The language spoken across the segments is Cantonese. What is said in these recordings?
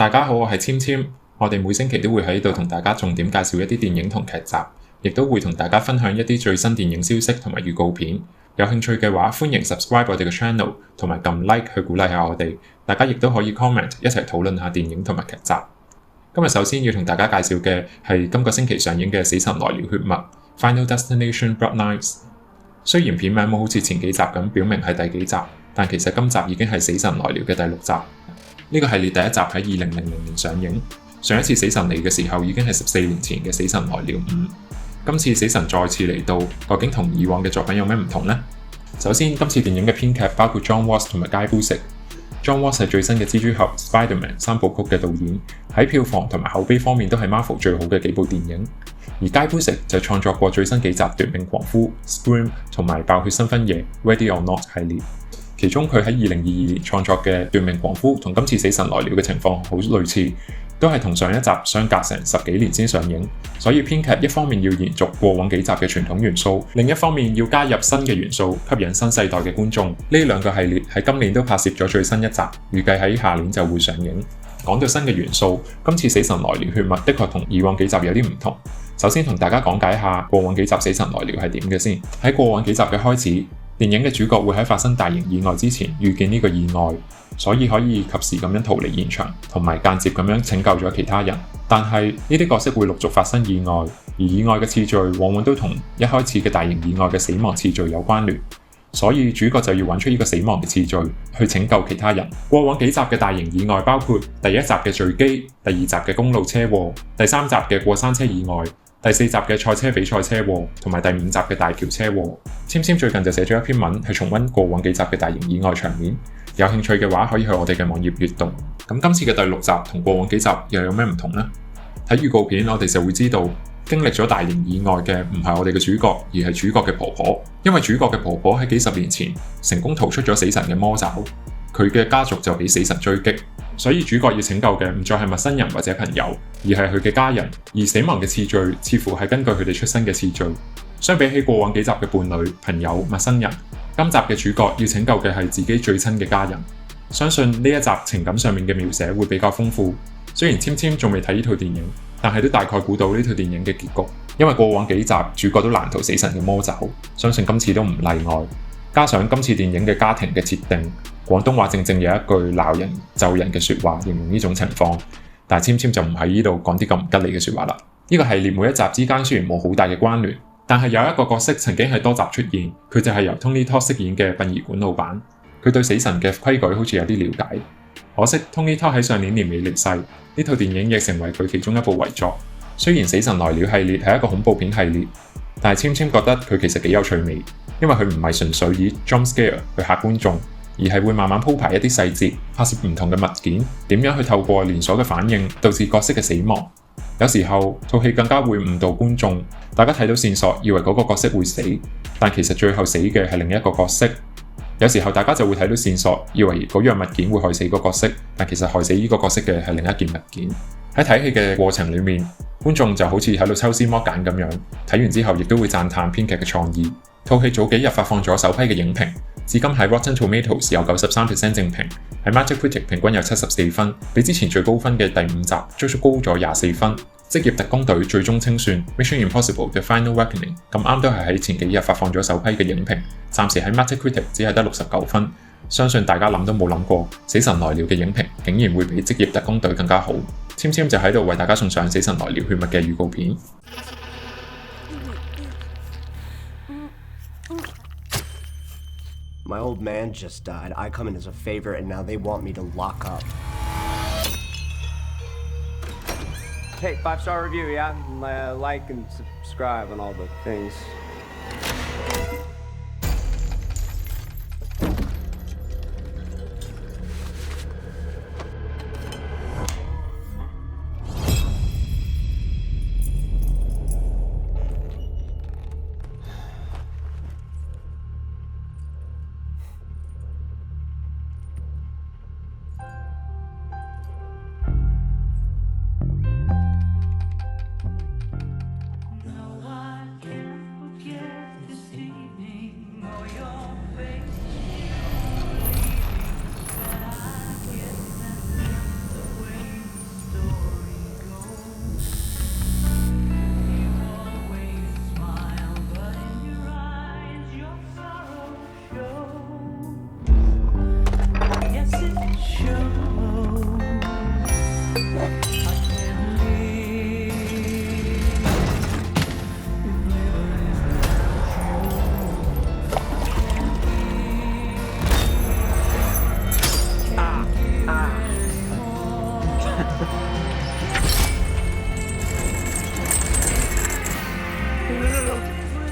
大家好，我係簽簽，我哋每星期都會喺度同大家重點介紹一啲電影同劇集，亦都會同大家分享一啲最新電影消息同埋預告片。有興趣嘅話，歡迎 subscribe 我哋嘅 channel， 同埋撳 like 去鼓勵下我哋。大家亦都可以 comment 一齊討論下電影同埋劇集。今日首先要同大家介紹嘅係今個星期上映嘅《死神來了：血脈》（Final Destination: Blood Knights）。雖然片名冇好似前幾集咁表明係第幾集，但其實今集已經係《死神來了》嘅第6集。呢個系列第一集喺2000年上映，上一次死神嚟嘅時候已經係14年前嘅《死神來了5》。今次死神再次嚟到，究竟同以往嘅作品有咩唔同呢？首先，今次電影嘅編劇包括 John Watts 同埋 Guy Busick。John Watts 係最新嘅蜘蛛俠 Spider-Man 3部曲嘅導演，喺票房同埋口碑方面都係 Marvel 最好嘅幾部電影。而 Guy Busick 就創作過最新幾集奪命狂夫、Scream 同埋爆血新婚夜 Ready or Not 系列。其中佢喺2022年創作嘅奪命狂夫同今次死神來了嘅情況好類似，都係同上一集相隔成10幾年先上映，所以編劇一方面要延續過往幾集嘅傳統元素，另一方面要加入新嘅元素，吸引新世代嘅觀眾。呢兩個系列喺今年都拍攝咗最新一集，預計喺下年就會上映。講到新嘅元素，今次死神來了血脈的確同以往幾集有啲唔同。首先同大家講解下過往幾集死神來了係點嘅先。喺過往幾集嘅開始，電影嘅主角會喺發生大型意外之前預見呢個意外，所以可以及時咁樣逃離現場，同埋間接咁樣拯救咗其他人。但係呢啲角色會陸續發生意外，而意外嘅次序往往都同一開始嘅大型意外嘅死亡次序有關聯，所以主角就要揾出呢個死亡嘅次序去拯救其他人。過往幾集嘅大型意外包括第1集嘅墜機、第2集嘅公路車禍、第3集嘅過山車意外、第4集嘅賽車比賽車禍，同埋第5集嘅大橋車禍。簽簽最近就寫咗一篇文去重溫過往幾集嘅大型意外場面，有興趣嘅話可以去我哋嘅網頁閱讀。咁今次嘅第6集同過往幾集又有咩唔同呢？睇預告片我哋就會知道，經歷咗大型意外嘅唔係我哋嘅主角，而係主角嘅婆婆。因為主角嘅婆婆喺幾十年前成功逃出咗死神嘅魔爪，佢嘅家族就俾死神追擊，所以主角要拯救嘅唔再係陌生人或者朋友，而係佢嘅家人。而死亡嘅次序似乎係根據佢哋出生嘅次序。相比起過往幾集嘅伴侶、朋友、陌生人，今集嘅主角要拯救嘅係自己最親嘅家人。相信呢一集情感上面嘅描寫會比較豐富。雖然簽簽仲未睇呢套電影，但係都大概估到呢套電影嘅結局，因為過往幾集主角都難逃死神嘅魔爪，相信今次都唔例外。加上今次電影嘅家庭嘅設定，廣東話正正有一句鬧人咒人嘅說話形容呢種情況，但係簽簽就唔喺呢度講啲咁唔吉利嘅說話啦。呢個系列每一集之間雖然冇好大嘅關聯，但係有一個角色曾經係多集出現，佢就係由 Tony Todd 飾演嘅殯儀館老闆。佢對死神嘅規矩好似有啲了解，可惜 Tony Todd 喺上年年尾離世，呢套電影亦成為佢其中一部遺作。雖然死神來了系列係一個恐怖片系列，但係簽簽覺得佢其實幾有趣味，因為佢唔係純粹以 jump scare 去嚇觀眾，而係會慢慢鋪排一啲細節，拍攝唔同嘅物件，點樣去透過連鎖嘅反應導致角色嘅死亡。有時候套戲更加會誤導觀眾，大家睇到線索以為嗰個角色會死，但其實最後死嘅係另一個角色。有時候大家就會睇到線索，以為嗰樣物件會害死個角色，但其實害死呢個角色嘅係另一件物件。喺睇戲嘅過程裡面，觀眾就好似喺度抽絲剝繭咁樣，睇完之後亦都會讚歎編劇嘅創意。套戲早幾日發放咗首批嘅影評，至今喺 Rotten Tomatoes 有93% 正評，喺 Metacritic 平均有74分，比之前最高分嘅第5集足足高咗24分。職業特工隊最終清算 Mission Impossible The Final Reckoning 咁啱都係喺前幾日發放咗首批嘅影評，暫時喺 Metacritic 只係得69分。相信大家諗都冇諗過，死神來了嘅影評竟然會比職業特工隊更加好。簽簽就喺度為大家送上死神來了血脈嘅預告片。My old man just died. I come in as a favor, and now they want me to lock up. Hey, 5-star review, yeah? Like and subscribe and all the things.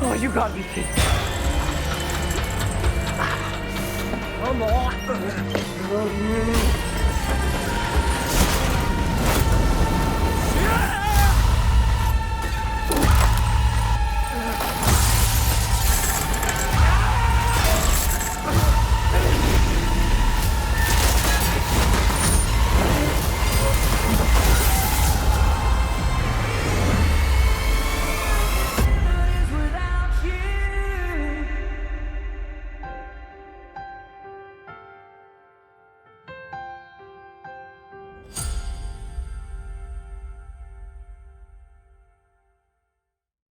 Oh, you got me. Come on.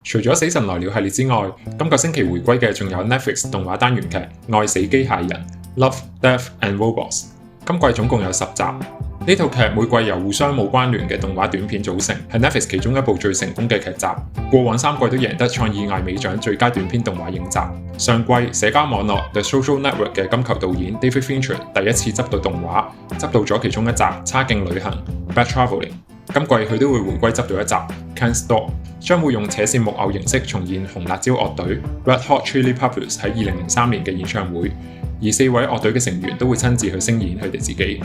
除咗《死神來了》系列之外，今個星期回歸嘅仲有 Netflix 動畫單元劇《愛死機械人》（Love, Death and Robots）。今季總共有10集。呢套劇每季由互相冇關聯嘅動畫短片組成，係 Netflix 其中一部最成功嘅劇集。過往3季都贏得創意艾美獎最佳短片動畫影集。上季社交網絡 The Social Network 嘅金球導演 David Fincher 第一次執導動畫，執導咗其中一集《差勁旅行》（Bad Traveling）。今季佢都會回歸執導一集《Can't Stop》，將會用扯線木偶形式重現紅辣椒樂隊 Red Hot Chili Peppers 喺2003年嘅演唱會，而4位樂隊嘅成員都會親自去聲演佢哋自己。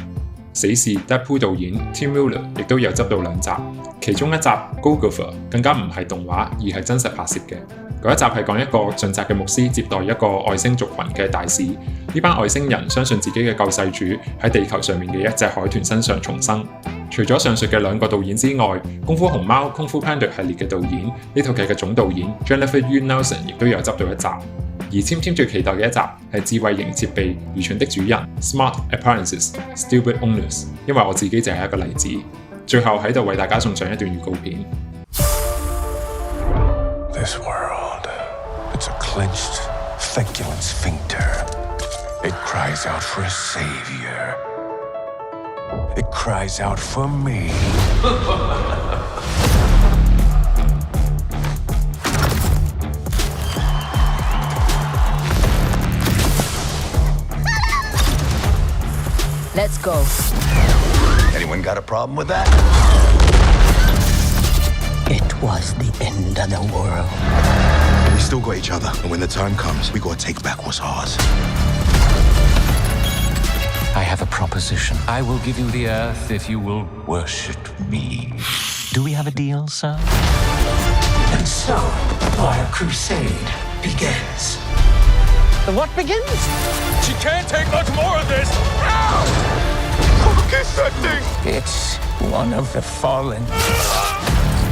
死侍 Deadpool 導演 Tim Miller 亦都有執導2集，其中一集 Golgotha 更加唔係動畫，而係真實拍攝嘅。嗰一集係講一個盡責嘅牧師接待一個外星族群嘅大使，呢班外星人相信自己嘅救世主喺地球上面嘅一隻海豚身上重生。除咗上述嘅2個導演之外，功夫熊貓 Kung Fu Panda 系列嘅導演，呢套劇嘅總導演 Jennifer Yuan Nelson 亦都有執導一集。而簽最期待嘅一集係智慧型設備愚蠢的主人 Smart Appliances Stupid Owners， 因為我自己就係一個例子。最後喺度為大家送上一段預告片。This world, it's a clenched, feculent sphincter. It cries out for a savior. It cries out for me. Let's go. Anyone got a problem with that? It was the end of the world. We still got each other, and when the time comes, we gotta take back what's ours. I have a proposition. I will give you the earth if you will worship me. Do we have a deal, sir? And so, our crusade begins. The what begins? She can't take much more of this! Kiss that thing! It's one of the fallen.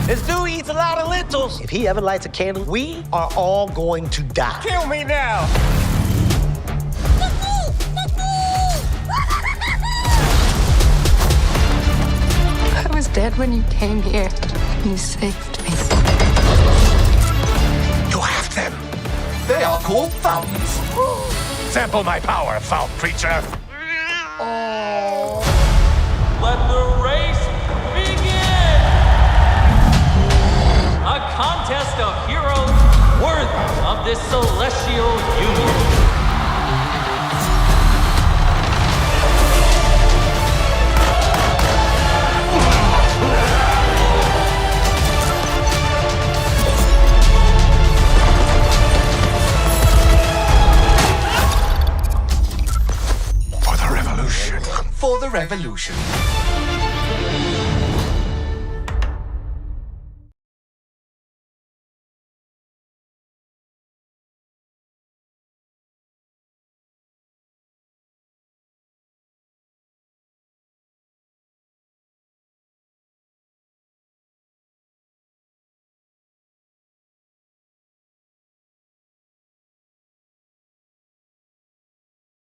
This dude eats a lot of lentils. If he ever lights a candle, we are all going to die. Kill me now! I was dead when you came here. You saved me. You have them. They are called fountains. Sample my power, foul creature. Let the race begin! A contest of heroes worthy of this celestial union. For the revolution. For the revolution.